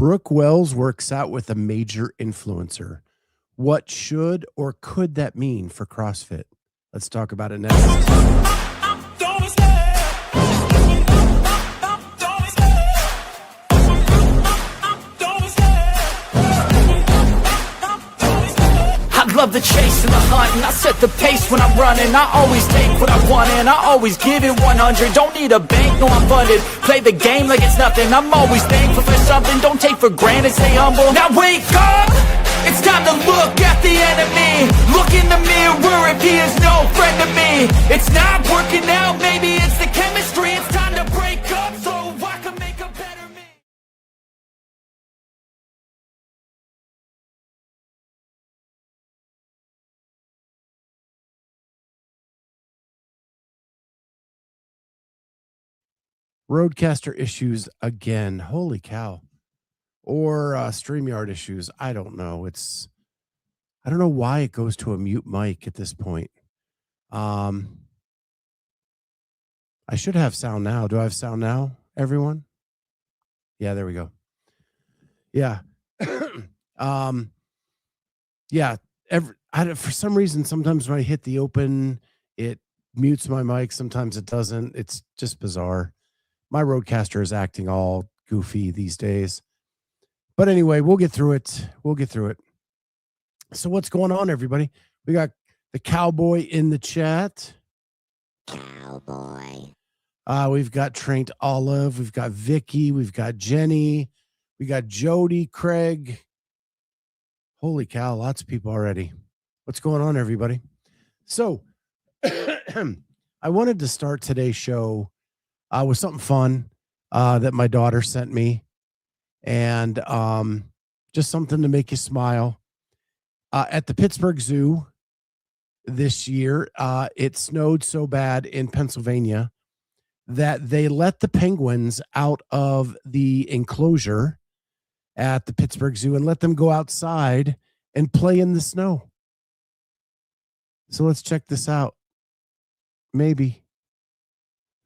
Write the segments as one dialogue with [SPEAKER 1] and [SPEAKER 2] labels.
[SPEAKER 1] Brooke Wells works out with a major influencer. What should or could that mean for CrossFit? Let's talk about it next.
[SPEAKER 2] Love the chase and the hunt, and I set the pace when I'm running. I always take what I want and I always give it 100. Don't need a bank, no I'm funded. Play the game like it's nothing. I'm always thankful for something. Don't take for granted, stay humble. Now wake up! It's time to look at the enemy. Look in the mirror if he is no friend to me. It's not working out, maybe it's the chemistry. It's time to break up so I can make a better me.
[SPEAKER 1] Roadcaster issues again. Holy cow. Or StreamYard issues. I don't know. I don't know why it goes to a mute mic at this point. I should have sound now. Do I have sound now, everyone? Yeah, there we go. Yeah. Yeah. For some reason, sometimes when I hit the open, it mutes my mic. Sometimes it doesn't. It's just bizarre. My Roadcaster is acting all goofy these days. But anyway, we'll get through it. So what's going on, everybody? We got the Cowboy in the chat.
[SPEAKER 3] Cowboy.
[SPEAKER 1] We've got Traint Olive. We've got Vicky. We've got Jenny. We got Jody, Craig. Holy cow, lots of people already. What's going on, everybody? So I wanted to start today's show with something fun that my daughter sent me, and just something to make you smile. At the Pittsburgh Zoo this year, it snowed so bad in Pennsylvania that they let the penguins out of the enclosure at the Pittsburgh Zoo and let them go outside and play in the snow. So let's check this out. Maybe.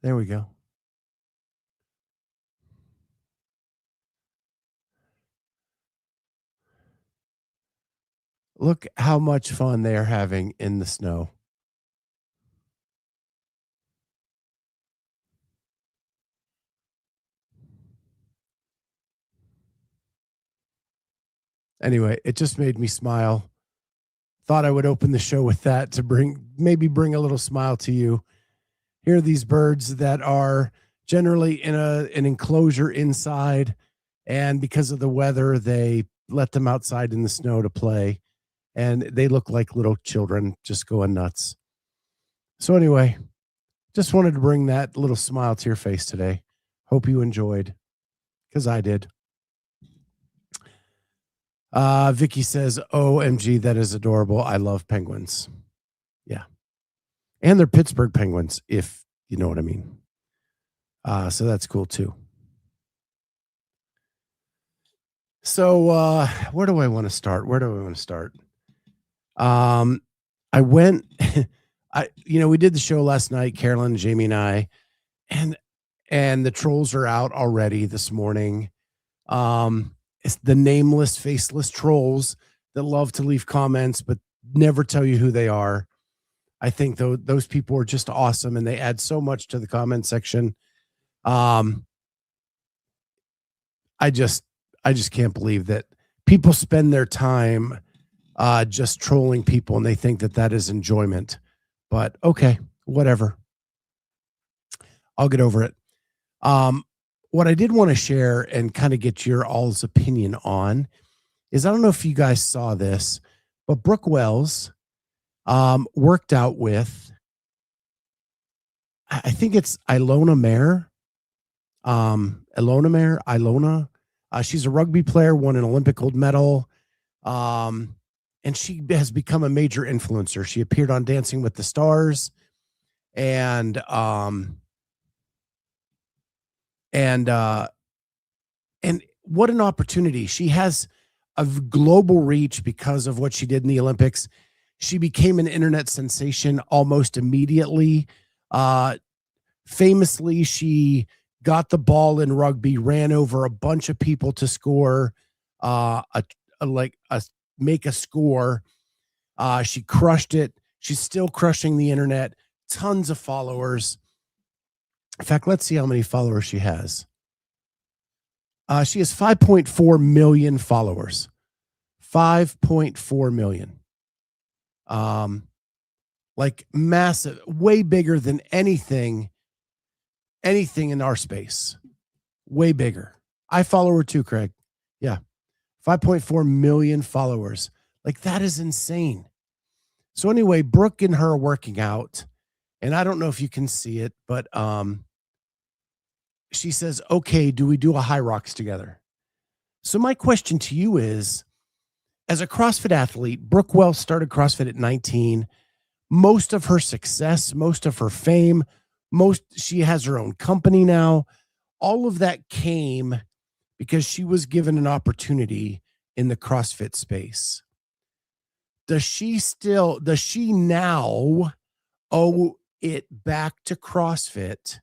[SPEAKER 1] There we go. Look how much fun they are having in the snow. Anyway, it just made me smile. Thought I would open the show with that to maybe bring a little smile to you. Here are these birds that are generally in an enclosure inside, and because of the weather, they let them outside in the snow to play. And they look like little children just going nuts. So anyway, just wanted to bring that little smile to your face today. Hope you enjoyed, because I did. Vicky says, OMG, that is adorable. I love penguins. Yeah. And they're Pittsburgh Penguins, if you know what I mean. So that's cool too. So where do I want to start? I went, we did the show last night, Carolyn, Jamie, and I, and the trolls are out already this morning. It's the nameless, faceless trolls that love to leave comments, but never tell you who they are. I think those people are just awesome, and they add so much to the comment section. I just can't believe that people spend their time just trolling people, and they think that is enjoyment. But okay, whatever. I'll get over it. What I did want to share and kind of get your all's opinion on is, I don't know if you guys saw this, but Brooke Wells worked out with, I think it's Ilona Maher. Ilona. She's a rugby player, won an Olympic gold medal. And she has become a major influencer. She appeared on Dancing with the Stars, and what an opportunity. She has a global reach because of what she did in the Olympics. She became an internet sensation almost immediately. Famously, she got the ball in rugby, ran over a bunch of people to score, make a score. She crushed it. She's still crushing the internet. Tons of followers. In fact, let's see how many followers she has. She has 5.4 million followers. 5.4 million. Like massive, way bigger than anything in our space. Way bigger. I follow her too, Craig. Yeah. 5.4 million followers. Like, that is insane. So anyway, Brooke and her are working out, and I don't know if you can see it, but she says, okay, do we do a high rocks together? So my question to you is, as a CrossFit athlete, Brooke Wells started CrossFit at 19. Most of her success, most of her fame, she has her own company now. All of that came because she was given an opportunity in the CrossFit space. Does she now owe it back to CrossFit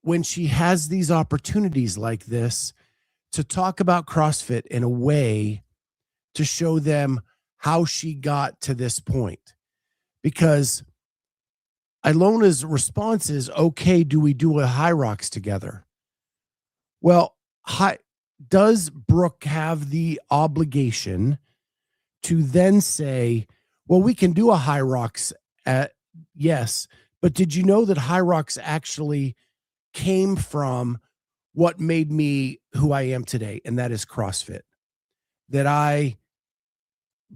[SPEAKER 1] when she has these opportunities like this to talk about CrossFit in a way to show them how she got to this point? Because Ilona's response is, okay, do we do a high rocks together? Well, does Brooke have the obligation to then say, well, we can do a high rocks yes, but did you know that high rocks actually came from what made me who I am today? And that is CrossFit. That I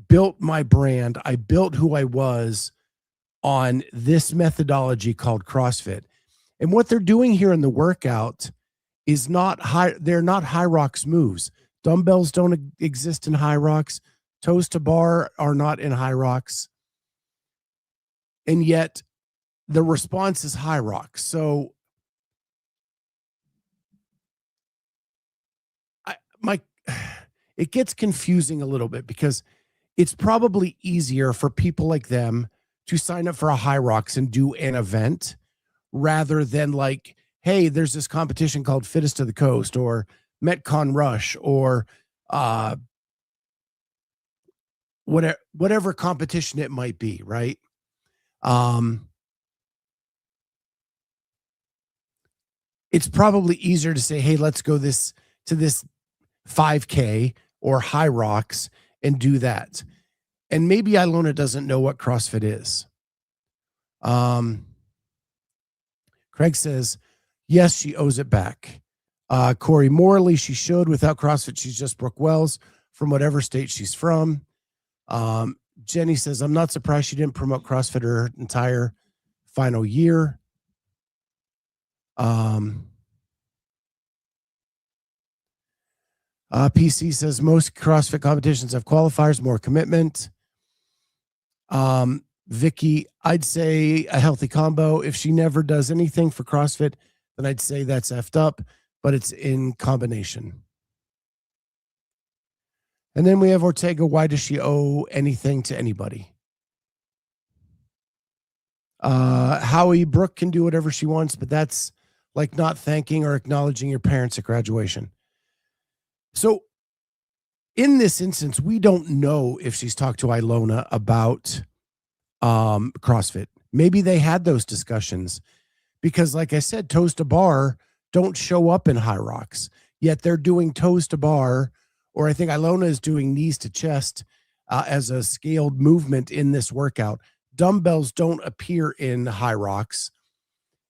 [SPEAKER 1] built my brand. I built who I was on this methodology called CrossFit. And what they're doing here in the workout is not high. They're not high rocks moves. Dumbbells don't exist in high rocks. Toes to bar are not in high rocks. And yet the response is high rocks. So it gets confusing a little bit, because it's probably easier for people like them to sign up for a high rocks and do an event rather than like, hey, there's this competition called Fittest to the Coast or Metcon Rush or whatever competition it might be, right? It's probably easier to say, hey, let's go to this 5K or high rocks and do that. And maybe Ilona doesn't know what CrossFit is. Craig says, yes, she owes it back. Corey, morally, she should. Without CrossFit, she's just Brooke Wells from whatever state she's from. Jenny says, I'm not surprised she didn't promote CrossFit her entire final year. PC says most CrossFit competitions have qualifiers, more commitment. Vicky, I'd say a healthy combo. If she never does anything for CrossFit, then I'd say that's effed up, but it's in combination. And then we have Ortega. Why does she owe anything to anybody? Howie, Brooke can do whatever she wants, but that's like not thanking or acknowledging your parents at graduation. So in this instance, we don't know if she's talked to Ilona about CrossFit. Maybe they had those discussions because, like I said, toes to bar don't show up in high rocks, yet they're doing toes to bar, or I think Ilona is doing knees to chest as a scaled movement in this workout. Dumbbells don't appear in high rocks,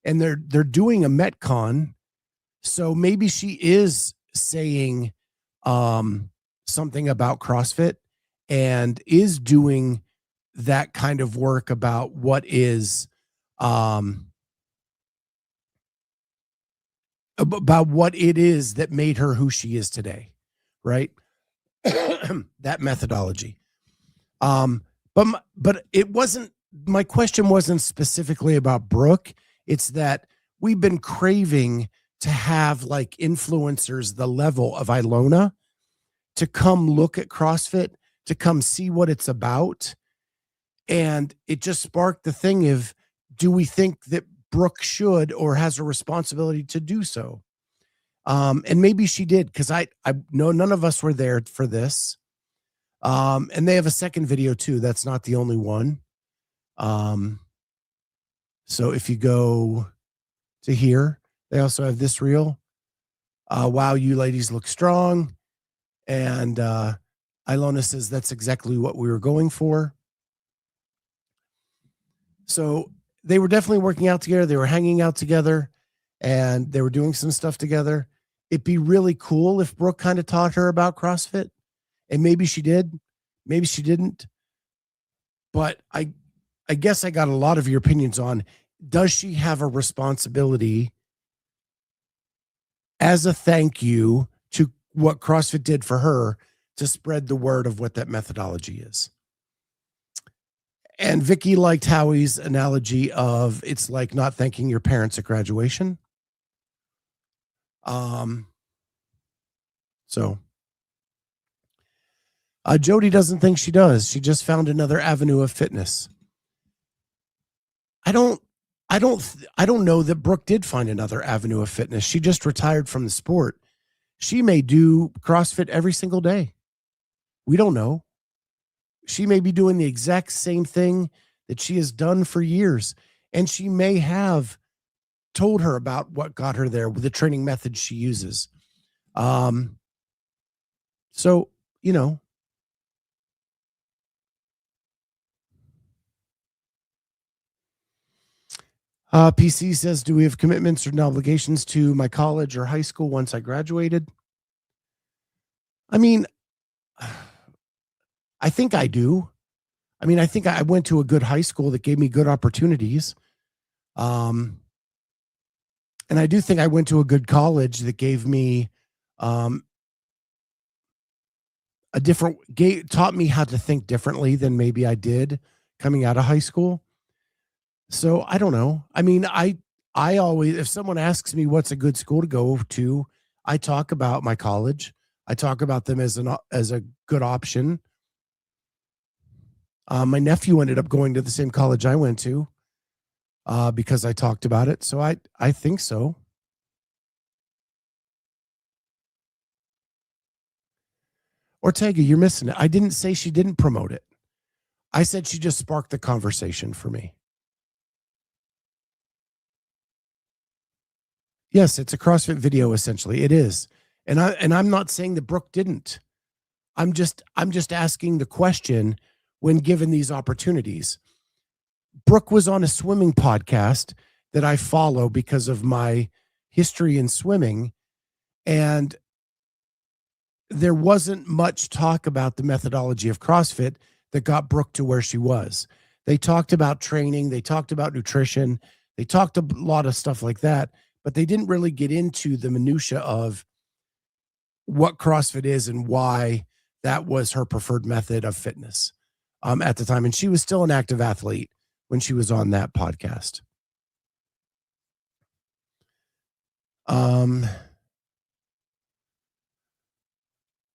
[SPEAKER 1] and they're doing a Metcon. So maybe she is saying something about CrossFit and is doing that kind of work about what is about what it is that made her who she is today, right? That methodology. But it wasn't, my question wasn't specifically about Brooke. It's that we've been craving to have like influencers the level of Ilona to come look at CrossFit, to come see what it's about. And it just sparked the thing of, do we think that Brooke should or has a responsibility to do so. And maybe she did, because I know none of us were there for this. And they have a second video too. That's not the only one. So if you go to here, they also have this reel. Wow, you ladies look strong. And Ilona says that's exactly what we were going for. So they were definitely working out together. They were hanging out together, and they were doing some stuff together. It'd be really cool if Brooke kind of taught her about CrossFit, and maybe she did, maybe she didn't. But I guess I got a lot of your opinions on, does she have a responsibility as a thank you to what CrossFit did for her to spread the word of what that methodology is? And Vicky liked Howie's analogy of it's like not thanking your parents at graduation. So Jody doesn't think she does. She just found another avenue of fitness. I don't know that Brooke did find another avenue of fitness. She just retired from the sport. She may do CrossFit every single day. We don't know. She may be doing the exact same thing that she has done for years. And she may have told her about what got her there with the training methods she uses. So, you know, PC says, do we have commitments or obligations to my college or high school once I graduated? I mean, I think I do. I mean, I think I went to a good high school that gave me good opportunities. And I do think I went to a good college that gave me taught me how to think differently than maybe I did coming out of high school. So I don't know. I mean, I always, if someone asks me what's a good school to go to, I talk about my college. I talk about them as a good option. My nephew ended up going to the same college I went to because I talked about it. So I think so. Ortega, you're missing it. I didn't say she didn't promote it. I said she just sparked the conversation for me. Yes, it's a CrossFit video, essentially. It is. And I'm not saying that Brooke didn't. I'm just asking the question when given these opportunities. Brooke was on a swimming podcast that I follow because of my history in swimming, and there wasn't much talk about the methodology of CrossFit that got Brooke to where she was. They talked about training, they talked about nutrition, they talked a lot of stuff like that, but they didn't really get into the minutia of what CrossFit is and why that was her preferred method of fitness at the time. And she was still an active athlete when she was on that podcast.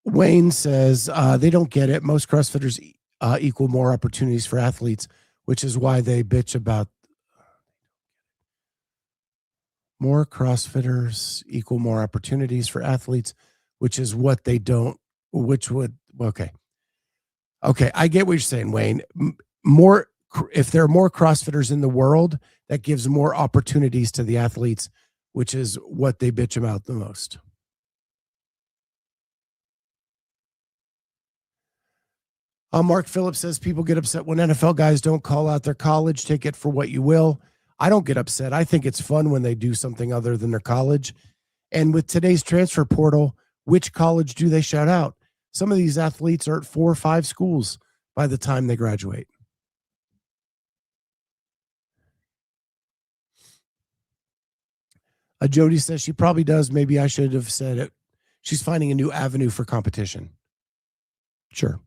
[SPEAKER 1] Wayne says they don't get it. Most CrossFitters equal more opportunities for athletes, which is why they bitch about more CrossFitters equal more opportunities for athletes, which is what they don't, which would, okay. Okay, I get what you're saying, Wayne. More, if there are more CrossFitters in the world, that gives more opportunities to the athletes, which is what they bitch about the most. Mark Phillips says people get upset when NFL guys don't call out their college. Take it for what you will. I don't get upset. I think it's fun when they do something other than their college. And with today's transfer portal, which college do they shout out? Some of these athletes are at 4 or 5 schools by the time they graduate. Jody says she probably does. Maybe I should have said it. She's finding a new avenue for competition. Sure.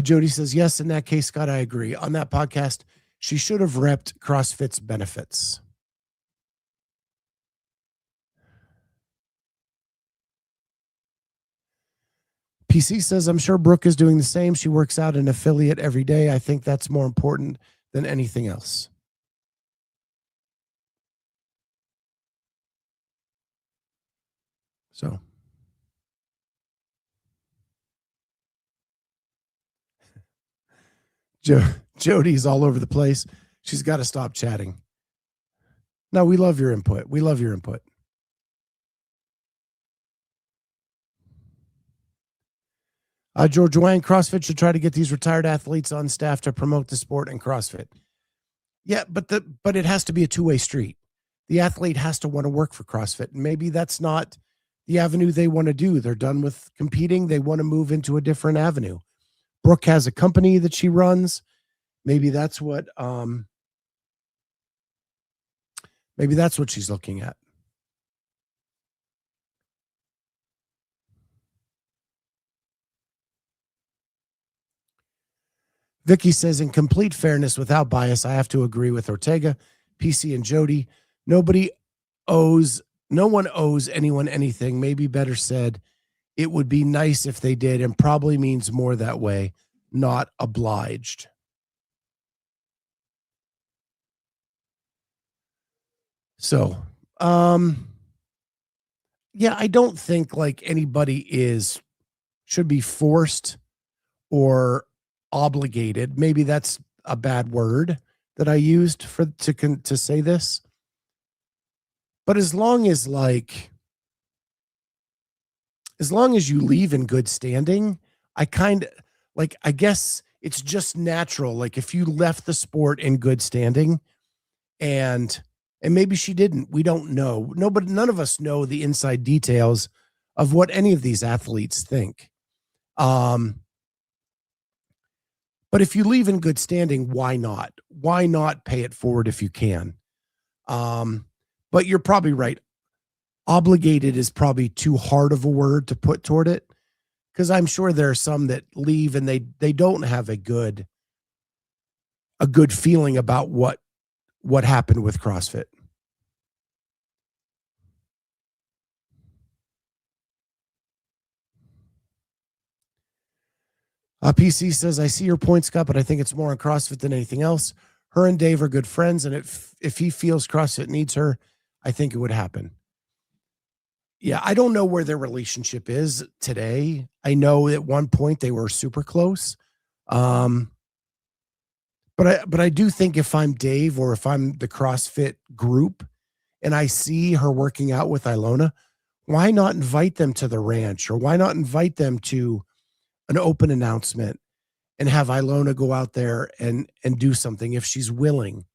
[SPEAKER 1] Jody says, yes, in that case, Scott, I agree. On that podcast, she should have repped CrossFit's benefits. PC says, I'm sure Brooke is doing the same. She works out an affiliate every day. I think that's more important than anything else. So Jody's all over the place. She's got to stop chatting. No, we love your input. We love your input. George Wang, CrossFit should try to get these retired athletes on staff to promote the sport and CrossFit. Yeah, but it has to be a two-way street. The athlete has to want to work for CrossFit. And maybe that's not the avenue they want to do. They're done with competing. They want to move into a different avenue. Brooke has a company that she runs. Maybe that's what she's looking at. Vicky says, in complete fairness, without bias, I have to agree with Ortega, PC, and Jody. No one owes anyone anything. Maybe better said, it would be nice if they did, and probably means more that way, not obliged. So, yeah, I don't think like anybody should be forced or obligated. Maybe that's a bad word that I used to say this. But as long as you leave in good standing, I guess it's just natural. Like if you left the sport in good standing and maybe she didn't, we don't know. None of us know the inside details of what any of these athletes think. But if you leave in good standing, why not? Why not pay it forward if you can? But you're probably right. Obligated is probably too hard of a word to put toward it, because I'm sure there are some that leave and they don't have a good feeling about what happened with CrossFit. PC says, I see your point, Scott, but I think it's more on CrossFit than anything else. Her and Dave are good friends, and if he feels CrossFit needs her, I think it would happen. Yeah, I don't know where their relationship is today. I know at one point they were super close. But I do think if I'm Dave or if I'm the CrossFit group and I see her working out with Ilona, why not invite them to the ranch, or why not invite them to an open announcement and have Ilona go out there and do something if she's willing?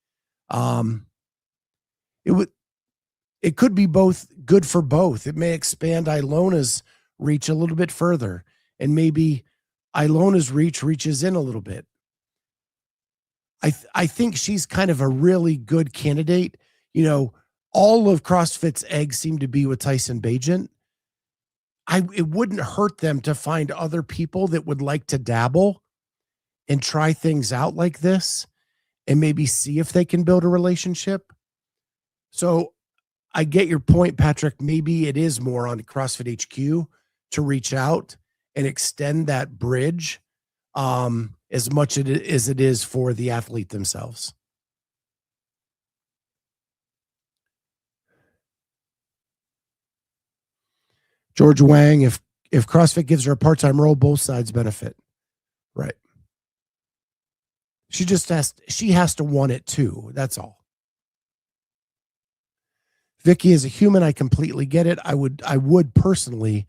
[SPEAKER 1] It could be both good for both. It may expand Ilona's reach a little bit further, and maybe Ilona's reach reaches in a little bit. I think she's kind of a really good candidate. You know, all of CrossFit's eggs seem to be with Tyson Bagent. It wouldn't hurt them to find other people that would like to dabble and try things out like this and maybe see if they can build a relationship. So I get your point, Patrick. Maybe it is more on CrossFit HQ to reach out and extend that bridge as much as it is for the athlete themselves. George Wang, if CrossFit gives her a part-time role, both sides benefit. Right. She has to want it too. That's all. Vicky, is a human, I completely get it. I would personally,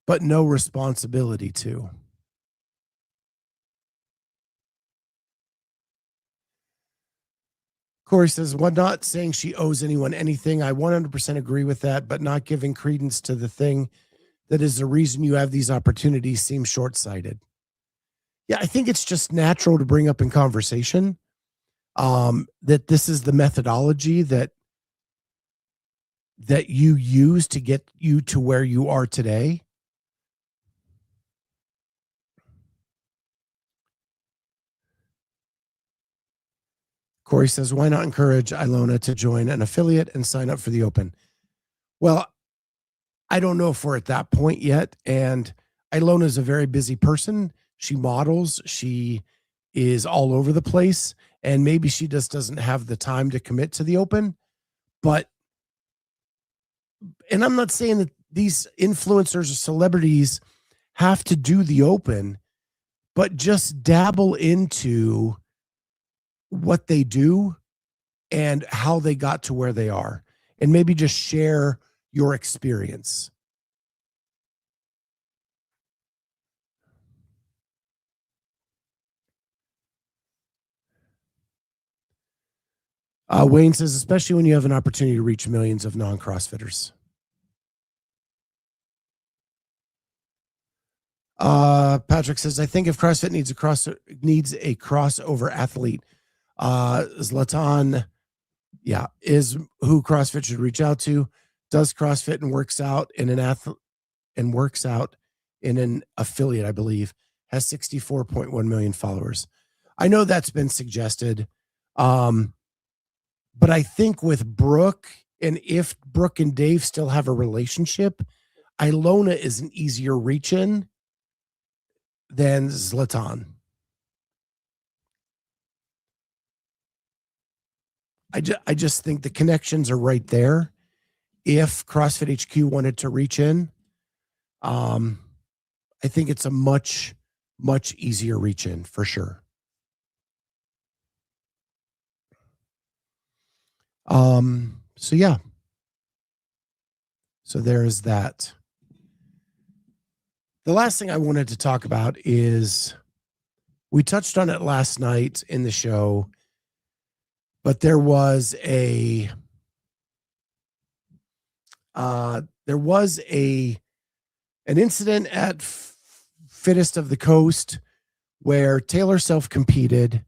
[SPEAKER 1] but no responsibility to. Corey says, well, not saying she owes anyone anything. I 100% agree with that, but not giving credence to the thing that is the reason you have these opportunities seems short-sighted. Yeah, I think it's just natural to bring up in conversation that this is the methodology that you use to get you to where you are today. Corey says, why not encourage Ilona to join an affiliate and sign up for the open? Well, I don't know if we're at that point yet. And Ilona is a very busy person. She models. She is all over the place. And maybe she just doesn't have the time to commit to the open. But, and I'm not saying that these influencers or celebrities have to do the open, but just dabble into what they do and how they got to where they are. And maybe just share your experience. Wayne says, especially when you have an opportunity to reach millions of non-CrossFitters. Patrick says, I think if CrossFit needs a crossover athlete, Zlatan, is who CrossFit should reach out to. Does CrossFit and works out in an affiliate, I believe, has 64.1 million followers. I know that's been suggested. But I think with Brooke, and if Brooke and Dave still have a relationship, Ilona is an easier reach in than Zlatan. I just think the connections are right there. If CrossFit HQ wanted to reach in, I think it's a much, much easier reach in for sure. So yeah. So there is that. The last thing I wanted to talk about is we touched on it last night in the show, but there was an incident at Fittest of the Coast where Taylor self-competed,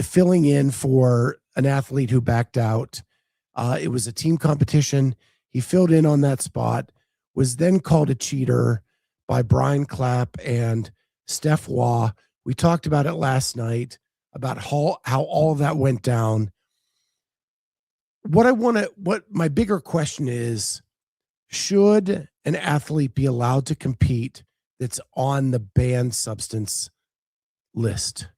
[SPEAKER 1] filling in for an athlete who backed out. It was a team competition. He filled in on that spot, was then called a cheater by Brian Clapp and Steph Waugh. We talked about it last night, about how all that went down. What my bigger question is, should an athlete be allowed to compete that's on the banned substance list?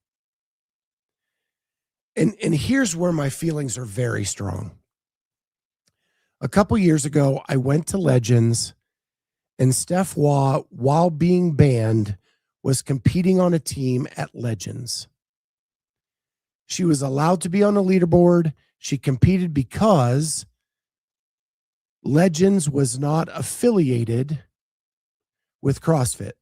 [SPEAKER 1] And here's where my feelings are very strong. A couple years ago, I went to Legends, and Steph Waugh, while being banned, was competing on a team at Legends. She was allowed to be on the leaderboard. She competed because Legends was not affiliated with CrossFit,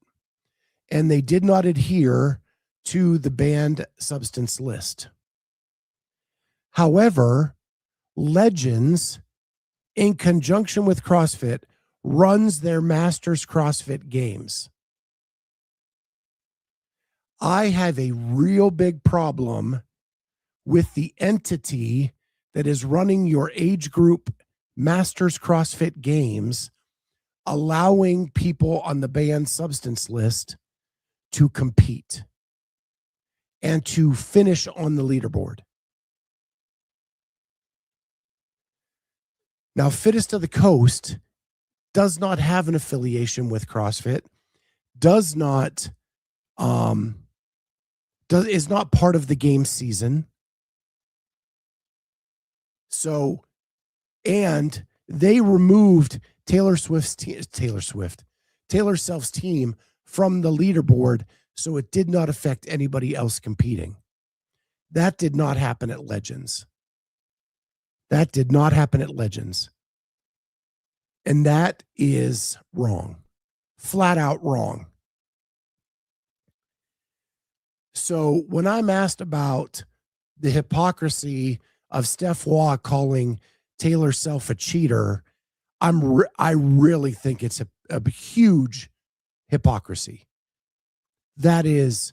[SPEAKER 1] and they did not adhere to the banned substance list. However, Legends, in conjunction with CrossFit, runs their Masters CrossFit Games. I have a real big problem with the entity that is running your age group Masters CrossFit Games allowing people on the banned substance list to compete and to finish on the leaderboard. Now, Fittest of the Coast does not have an affiliation with CrossFit, is not part of the game season. So, and they removed Taylor Self's team from the leaderboard, so it did not affect anybody else competing. That did not happen at Legends. And that is wrong. Flat out wrong. So when I'm asked about the hypocrisy of Steph Waugh calling Taylor Self a cheater, I really think it's a huge hypocrisy. That is,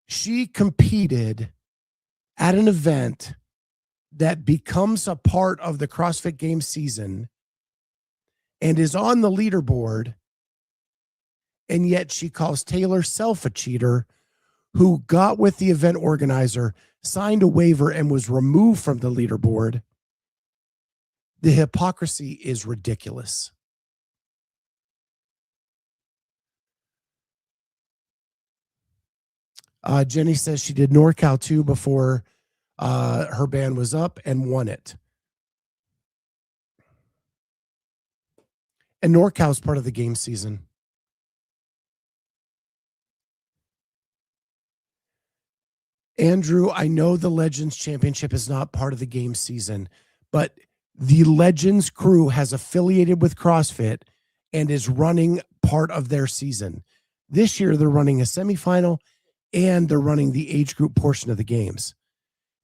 [SPEAKER 1] she competed at an event that becomes a part of the CrossFit Games season and is on the leaderboard, and yet she calls Taylor Self a cheater who got with the event organizer, signed a waiver, and was removed from the leaderboard. The hypocrisy is ridiculous. Jenny says she did NorCal too before her band was up and won it. And NorCal is part of the game season. Andrew, I know the Legends Championship is not part of the game season, but the Legends crew has affiliated with CrossFit and is running part of their season. This year, they're running a semifinal and they're running the age group portion of the games.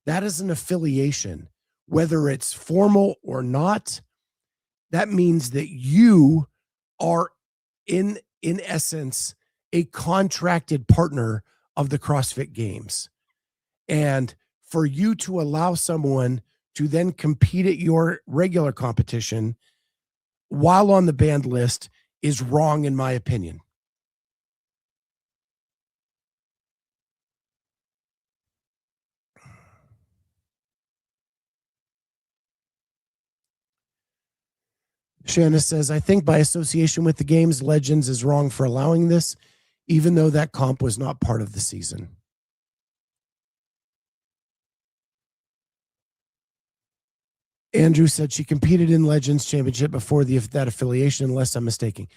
[SPEAKER 1] That is an affiliation, whether it's formal or not. That means that you are in essence, a contracted partner of the CrossFit Games. And for you to allow someone to then compete at your regular competition while on the banned list is wrong, in my opinion. Shanna says, I think by association with the games, Legends is wrong for allowing this, even though that comp was not part of the season. Andrew said she competed in Legends Championship before that affiliation, unless I'm mistaken.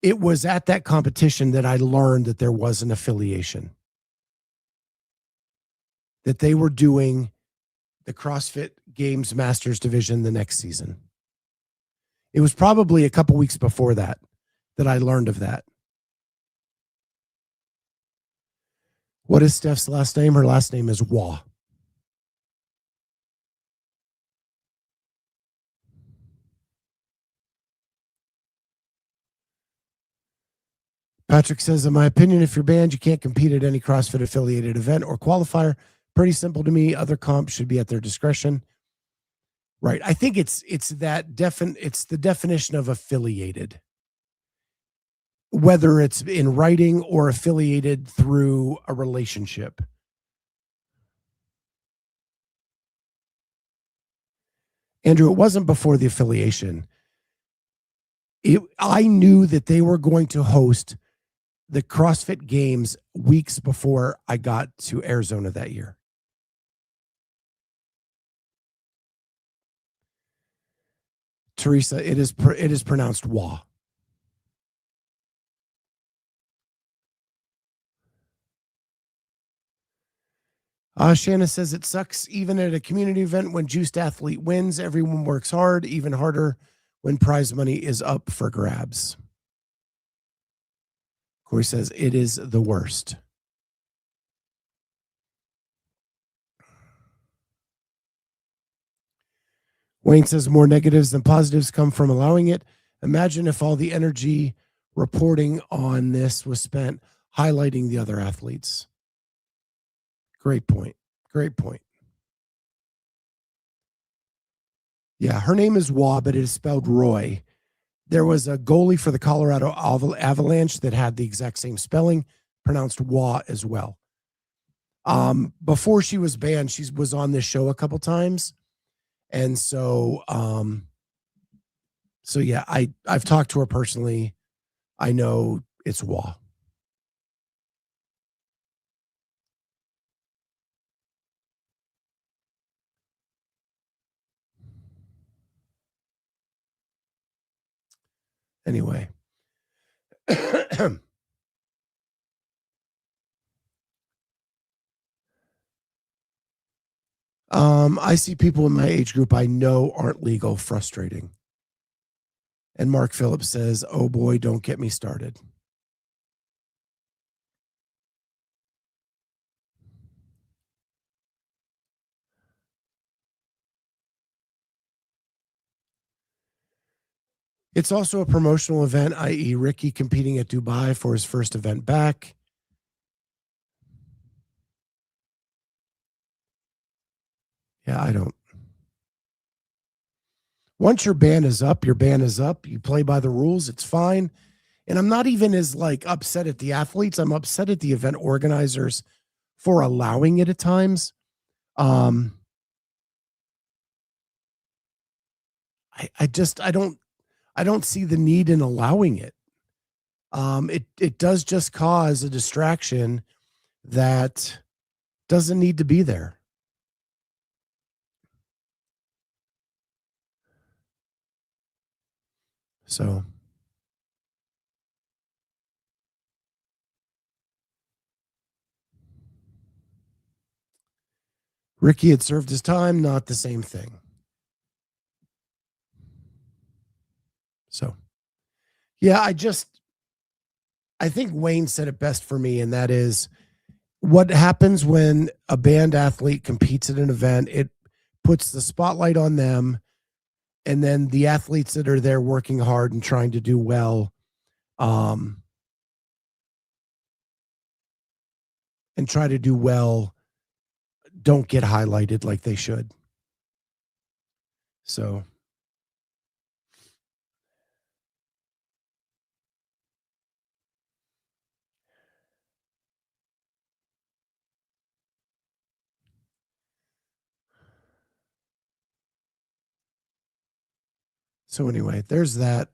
[SPEAKER 1] It was at that competition that I learned that there was an affiliation, that they were doing the CrossFit Games Masters division the next season. It was probably a couple weeks before that I learned of that. What is Steph's last name? Her last name is Wah. Patrick says, in my opinion, if you're banned, you can't compete at any CrossFit affiliated event or qualifier. Pretty simple to me. Other comps should be at their discretion. Right. I think it's the definition of affiliated, whether it's in writing or affiliated through a relationship. Andrew, it wasn't before the affiliation. I knew that they were going to host the CrossFit Games weeks before I got to Arizona that year. Teresa, it is pronounced Wah. Shanna says it sucks even at a community event when juiced athlete wins. Everyone works hard, even harder when prize money is up for grabs. Corey says it is the worst. Wayne says more negatives than positives come from allowing it. Imagine if all the energy reporting on this was spent highlighting the other athletes. Great point. Great point. Yeah, her name is Wah, but it is spelled Roy. There was a goalie for the Colorado Avalanche that had the exact same spelling, pronounced Wah as well. Before she was banned, she was on this show a couple times. And so yeah, I've talked to her personally. I know it's Wah. Anyway. I see people in my age group I know aren't legal, frustrating. And Mark Phillips says, oh boy, don't get me started. It's also a promotional event, i.e. Ricky competing at Dubai for his first event back. Yeah, I don't. Once your ban is up, your ban is up. You play by the rules. It's fine. And I'm not even as upset at the athletes. I'm upset at the event organizers for allowing it at times. I don't see the need in allowing it. It does just cause a distraction that doesn't need to be there. So Ricky had served his time, not the same thing. So, yeah, I think Wayne said it best for me, and that is what happens when a band athlete competes at an event. It puts the spotlight on them, and then the athletes that are there working hard and trying to do well, and try to do well, don't get highlighted like they should. So anyway, there's that.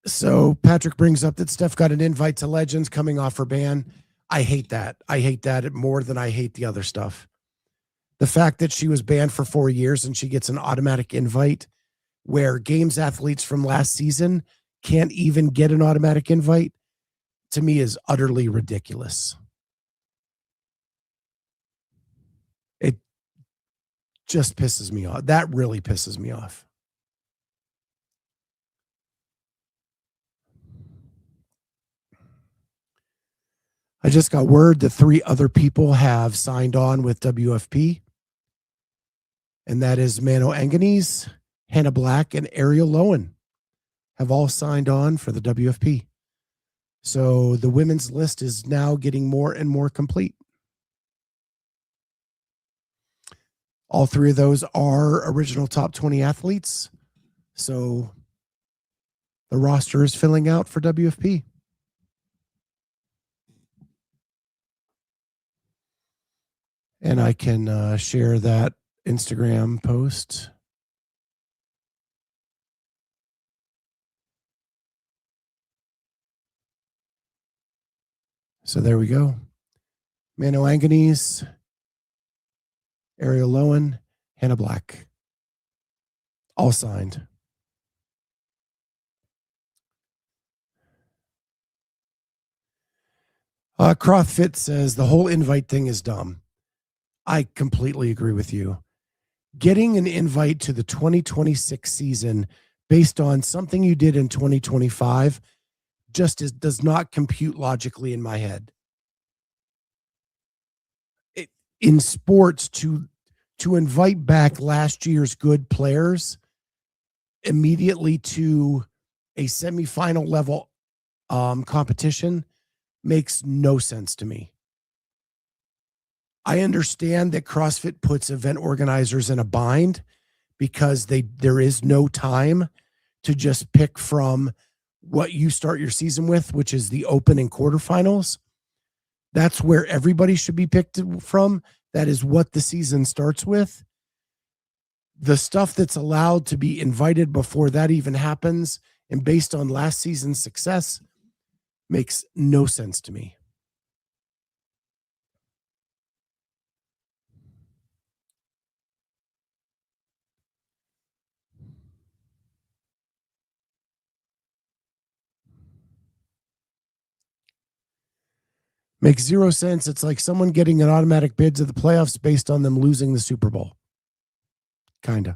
[SPEAKER 1] So Patrick brings up that Steph got an invite to Legends coming off her ban. I hate that. I hate that more than I hate the other stuff. The fact that she was banned for 4 years and she gets an automatic invite, where games athletes from last season can't even get an automatic invite, to me is utterly ridiculous. It just pisses me off. That really pisses me off. I just got word that 3 other people have signed on with WFP, and that is Manon, Hannah Black, and Ariel Lowen have all signed on for the WFP. So the women's list is now getting more and more complete. All 3 of those are original top 20 athletes. So the roster is filling out for WFP. And I can share that Instagram post. So there we go. Manon, Ariel Lowen, Hannah Black. All signed. CrossFit says the whole invite thing is dumb. I completely agree with you. Getting an invite to the 2026 season based on something you did in 2025 just does not compute logically in my head. In sports, to invite back last year's good players immediately to a semifinal level competition makes no sense to me. I understand that CrossFit puts event organizers in a bind because there is no time to just pick from what you start your season with, which is the open and quarterfinals. That's where everybody should be picked from. That is what the season starts with. The stuff that's allowed to be invited before that even happens and based on last season's success makes no sense to me. Makes zero sense. It's like someone getting an automatic bid to the playoffs based on them losing the Super Bowl. Kind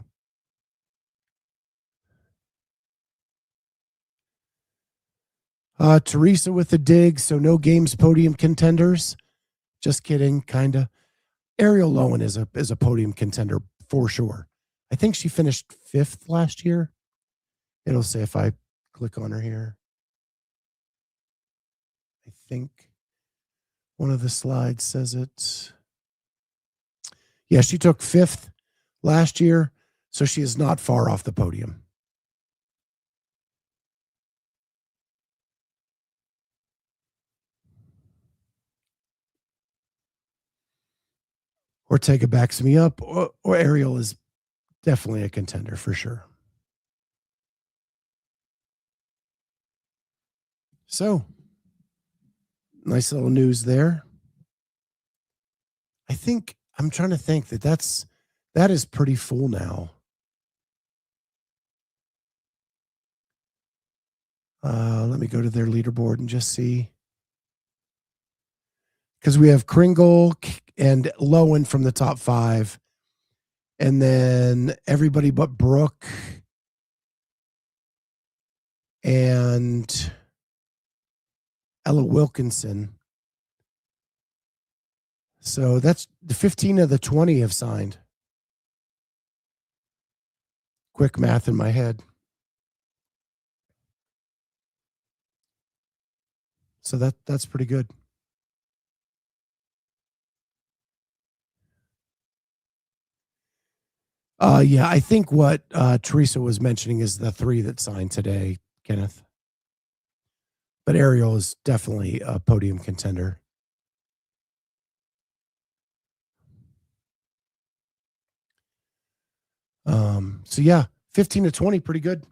[SPEAKER 1] of. Teresa with the dig. So no games podium contenders. Just kidding. Kind of. Ariel Lowen is a podium contender for sure. I think she finished 5th last year. It'll say if I click on her here. I think one of the slides says it. Yeah, she took 5th last year, so she is not far off the podium. Ortega backs me up, or Ariel is definitely a contender for sure. So, Nice little news there. I'm trying to think that is pretty full now. Let me go to their leaderboard and just see. Because we have Kringle and Lowen from the top 5. And then everybody but Brooke and Ella Wilkinson. So that's the 15 of the 20 have signed. Quick math in my head. So that's pretty good. Yeah, I think what Teresa was mentioning is the 3 that signed today, Kenneth. But Ariel is definitely a podium contender. So yeah, 15 to 20, pretty good.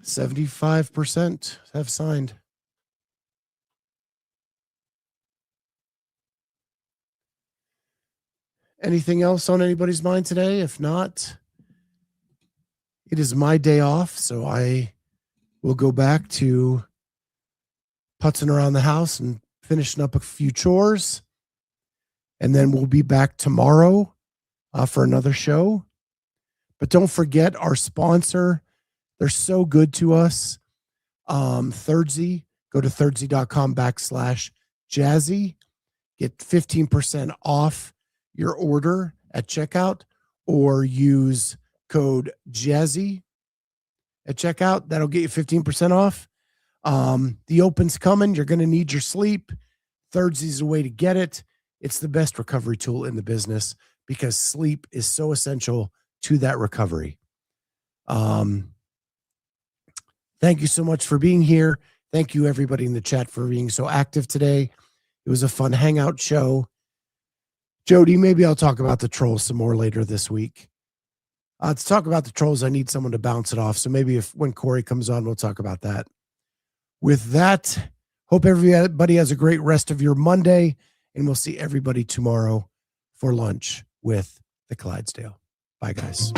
[SPEAKER 1] 75% have signed. Anything else on anybody's mind today? If not, it is my day off, so I will go back to putzing around the house and finishing up a few chores. And then we'll be back tomorrow for another show. But don't forget our sponsor. They're so good to us. Thirdzy. Go to thirdzy.com/Jazzy. Get 15% off your order at checkout, or use code Jazzy at checkout. That'll get you 15% off. The Open's coming. You're going to need your sleep. Thirdzy's a way to get it. It's the best recovery tool in the business because sleep is so essential to that recovery. Thank you so much for being here. Thank you, everybody in the chat, for being so active today. It was a fun hangout show. Jody, maybe I'll talk about the trolls some more later this week. To talk about the trolls, I need someone to bounce it off. So maybe when Corey comes on, we'll talk about that. With that, hope everybody has a great rest of your Monday, and we'll see everybody tomorrow for lunch with the Clydesdale. Bye, guys.